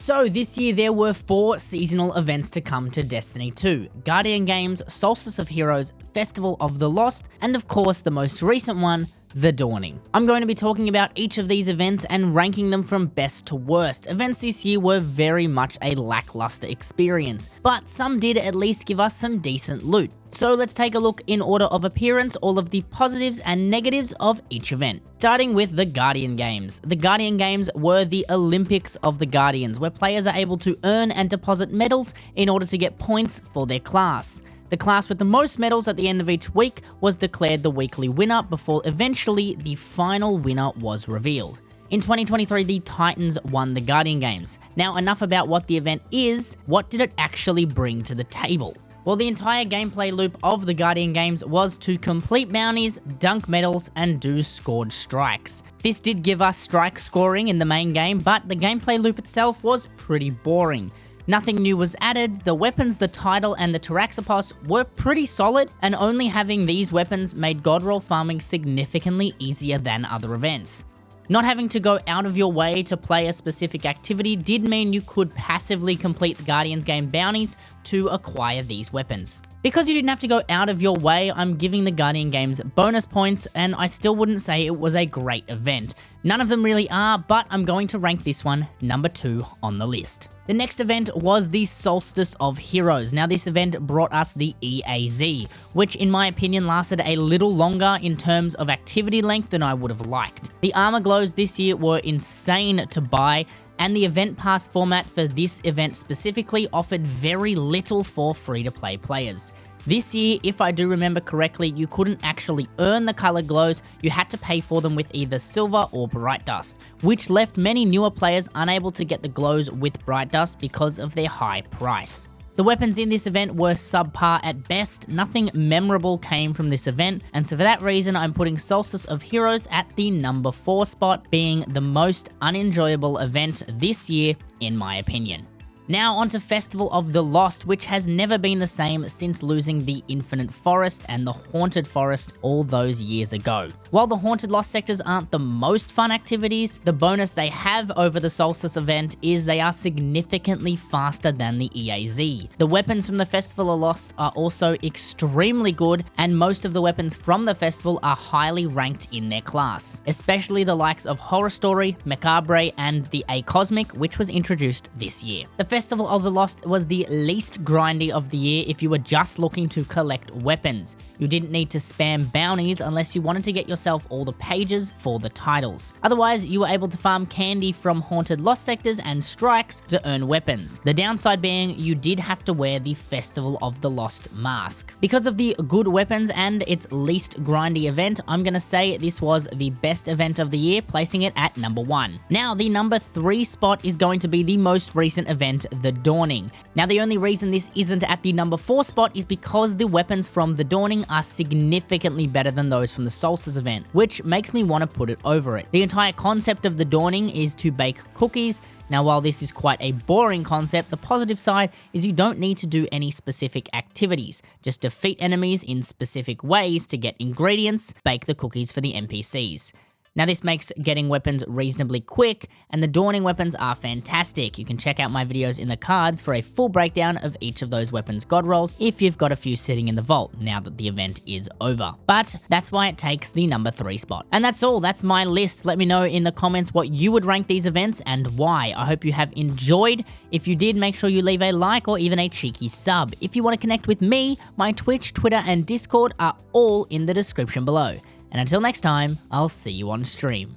So this year there were 4 seasonal events to come to Destiny 2, Guardian Games, Solstice of Heroes, Festival of the Lost, and of course the most recent one, The Dawning. I'm going to be talking about each of these events and ranking them from best to worst. Events this year were very much a lackluster experience, but some did at least give us some decent loot. So let's take a look in order of appearance, all of the positives and negatives of each event. Starting with the Guardian Games. The Guardian Games were the Olympics of the Guardians, where players are able to earn and deposit medals in order to get points for their class. The class with the most medals at the end of each week was declared the weekly winner before eventually the final winner was revealed. In 2023, the Titans won the Guardian Games. Now enough about what the event is, what did it actually bring to the table? Well, the entire gameplay loop of the Guardian Games was to complete bounties, dunk medals, and do scored strikes. This did give us strike scoring in the main game, but the gameplay loop itself was pretty boring. Nothing new was added, the weapons, the title, and the Taraxipos were pretty solid, and only having these weapons made god roll farming significantly easier than other events. Not having to go out of your way to play a specific activity did mean you could passively complete the Guardians game bounties to acquire these weapons. Because you didn't have to go out of your way, I'm giving the Guardian Games bonus points, and I still wouldn't say it was a great event. None of them really are, but I'm going to rank this one number 2 on the list. The next event was the Solstice of Heroes. Now this event brought us the EAZ, which in my opinion lasted a little longer in terms of activity length than I would have liked. The armor glows this year were insane to buy, and the event pass format for this event specifically offered very little for free-to-play players. This year, if I do remember correctly, you couldn't actually earn the color glows, you had to pay for them with either silver or bright dust, which left many newer players unable to get the glows with bright dust because of their high price. The weapons in this event were subpar at best, nothing memorable came from this event, and so for that reason I'm putting Solstice of Heroes at the number 4 spot, being the most unenjoyable event this year in my opinion. Now onto Festival of the Lost, which has never been the same since losing the Infinite Forest and the Haunted Forest all those years ago. While the Haunted Lost sectors aren't the most fun activities, the bonus they have over the Solstice event is they are significantly faster than the EAZ. The weapons from the Festival of Lost are also extremely good, and most of the weapons from the festival are highly ranked in their class, especially the likes of Horror Story, Macabre, and the A Cosmic, which was introduced this year. The Festival of the Lost was the least grindy of the year if you were just looking to collect weapons. You didn't need to spam bounties unless you wanted to get yourself all the pages for the titles. Otherwise, you were able to farm candy from Haunted Lost sectors and strikes to earn weapons. The downside being you did have to wear the Festival of the Lost mask. Because of the good weapons and its least grindy event, I'm gonna say this was the best event of the year, placing it at number 1. Now, the number 3 spot is going to be the most recent event, The Dawning. Now the only reason this isn't at the number 4 spot is because the weapons from The Dawning are significantly better than those from the Solstice event, which makes me want to put it over it. The entire concept of The Dawning is to bake cookies. Now while this is quite a boring concept, the positive side is you don't need to do any specific activities. Just defeat enemies in specific ways to get ingredients, bake the cookies for the NPCs. Now this makes getting weapons reasonably quick, and the Dawning weapons are fantastic. You can check out my videos in the cards for a full breakdown of each of those weapons god rolls if you've got a few sitting in the vault now that the event is over. But that's why it takes the number 3 spot. And that's all, that's my list. Let me know in the comments what you would rank these events and why. I hope you have enjoyed. If you did, make sure you leave a like or even a cheeky sub. If you want to connect with me, my Twitch, Twitter, and Discord are all in the description below. And until next time, I'll see you on stream.